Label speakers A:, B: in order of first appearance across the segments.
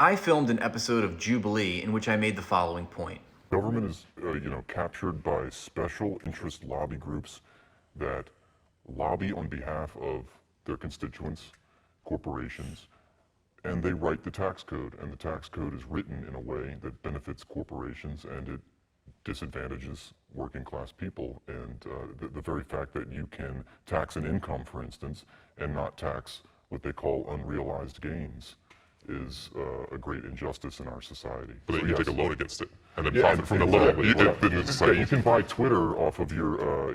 A: I filmed an episode of Jubilee in which I made the following point.
B: Government is, captured by special interest lobby groups that lobby on behalf of their constituents, corporations, and they write the tax code. And the tax code is written in a way that benefits corporations and it disadvantages working class people. And the very fact that you can tax an income, for instance, and not tax what they call unrealized gains is a great injustice in our society.
C: But then
B: So
C: you
B: yes.
C: take a loan against it and then
B: Yeah,
C: profit from the loan.
B: You can buy Twitter off of your,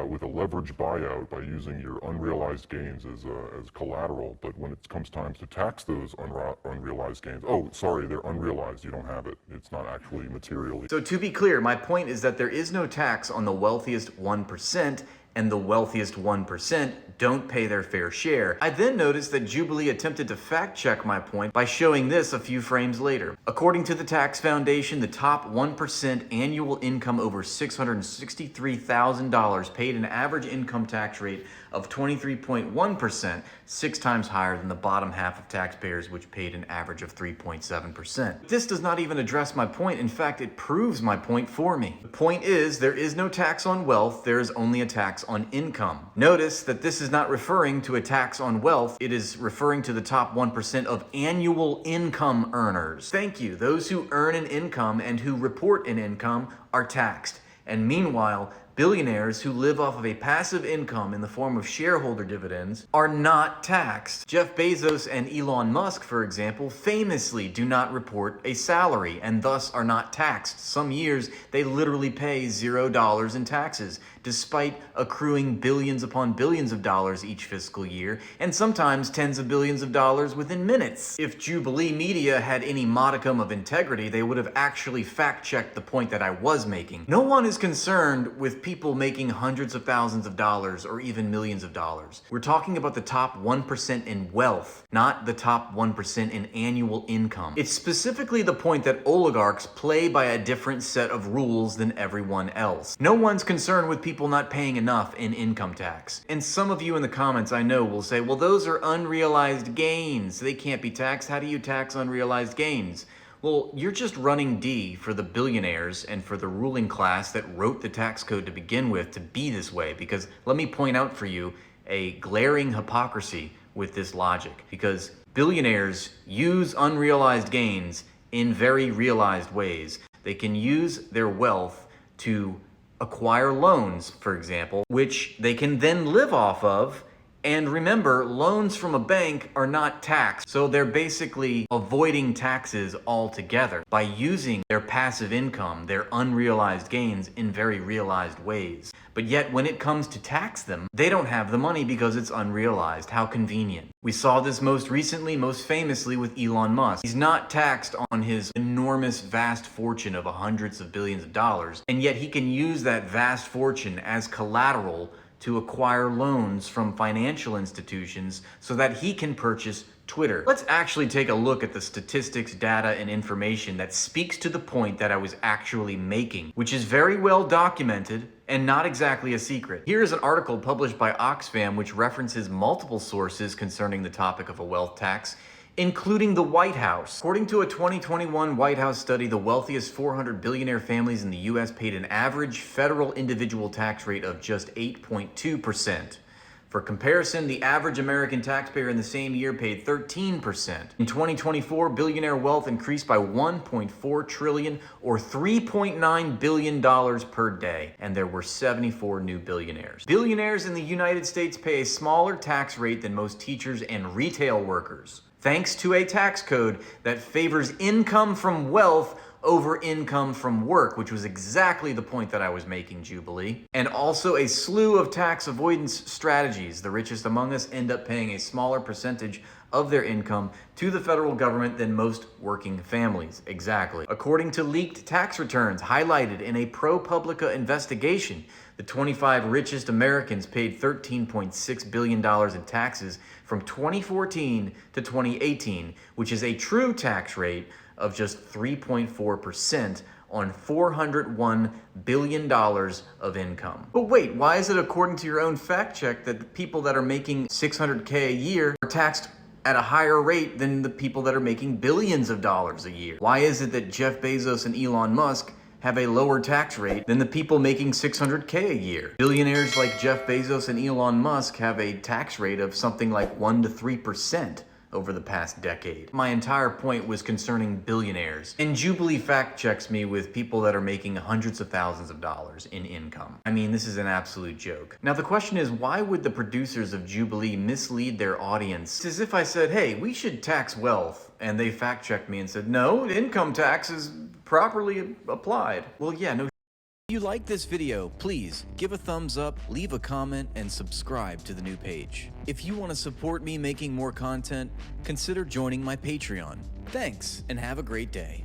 B: with a leverage buyout by using your unrealized gains as collateral. But when it comes time to tax those unrealized gains, oh, sorry, they're unrealized. You don't have it. It's not actually material.
A: So to be clear, my point is that there is no tax on the wealthiest 1%, and the wealthiest 1% don't pay their fair share. I then noticed that Jubilee attempted to fact check my point by showing this a few frames later. According to the Tax Foundation, the top 1% annual income over $663,000 paid an average income tax rate of 23.1%, 6 times higher than the bottom half of taxpayers, which paid an average of 3.7%. This does not even address my point. In fact, it proves my point for me. The point is, there is no tax on wealth, there is only a tax on income. Notice that this is not referring to a tax on wealth, it is referring to the top 1% of annual income earners. Thank you. Those who earn an income and who report an income are taxed. And meanwhile, billionaires who live off of a passive income in the form of shareholder dividends are not taxed. Jeff Bezos and Elon Musk, for example, famously do not report a salary and thus are not taxed. Some years they literally pay $0 in taxes, despite accruing billions upon billions of dollars each fiscal year, and sometimes tens of billions of dollars within minutes. If Jubilee Media had any modicum of integrity, they would have actually fact-checked the point that I was making. No one is concerned with people making hundreds of thousands of dollars or even millions of dollars. We're talking about the top 1% in wealth, not the top 1% in annual income. It's specifically the point that oligarchs play by a different set of rules than everyone else. No one's concerned with people not paying enough in income tax. And some of you in the comments I know will say, well, those are unrealized gains. They can't be taxed. How do you tax unrealized gains? Well, you're just running D for the billionaires and for the ruling class that wrote the tax code to begin with to be this way. Because let me point out for you a glaring hypocrisy with this logic. Because billionaires use unrealized gains in very realized ways. They can use their wealth to acquire loans, for example, which they can then live off of. And remember, loans from a bank are not taxed, so they're basically avoiding taxes altogether by using their passive income, their unrealized gains, in very realized ways. But yet, when it comes to tax them, they don't have the money because it's unrealized. How convenient. We saw this most recently, most famously with Elon Musk. He's not taxed on his enormous, vast fortune of hundreds of billions of dollars, and yet he can use that vast fortune as collateral to acquire loans from financial institutions so that he can purchase Twitter. Let's actually take a look at the statistics, data, and information that speaks to the point that I was actually making, which is very well documented and not exactly a secret. Here is an article published by Oxfam which references multiple sources concerning the topic of a wealth tax, including the White House. According to a 2021 White House study, the wealthiest 400 billionaire families in the U.S. paid an average federal individual tax rate of just 8.2%. For comparison, the average American taxpayer in the same year paid 13%. In 2024, billionaire wealth increased by $1.4 trillion or $3.9 billion per day, and there were 74 new billionaires. Billionaires in the United States pay a smaller tax rate than most teachers and retail workers, thanks to a tax code that favors income from wealth over income from work, which was exactly the point that I was making, Jubilee. And also a slew of tax avoidance strategies. The richest among us end up paying a smaller percentage of their income to the federal government than most working families. Exactly. According to leaked tax returns highlighted in a ProPublica investigation, the 25 richest Americans paid $13.6 billion in taxes from 2014 to 2018, which is a true tax rate of just 3.4% on $401 billion of income. But wait, why is it according to your own fact check that the people that are making $600K a year are taxed at a higher rate than the people that are making billions of dollars a year? Why is it that Jeff Bezos and Elon Musk have a lower tax rate than the people making $600K a year? Billionaires like Jeff Bezos and Elon Musk have a tax rate of something like 1 to 3% over the past decade. My entire point was concerning billionaires. And Jubilee fact checks me with people that are making hundreds of thousands of dollars in income. I mean, this is an absolute joke. Now the question is, why would the producers of Jubilee mislead their audience? It's as if I said, hey, we should tax wealth, and they fact checked me and said, no, income tax is properly applied. Well, yeah, no. If you like this video, please give a thumbs up, leave a comment, and subscribe to the new page. If you want to support me making more content, consider joining my Patreon. Thanks, and have a great day.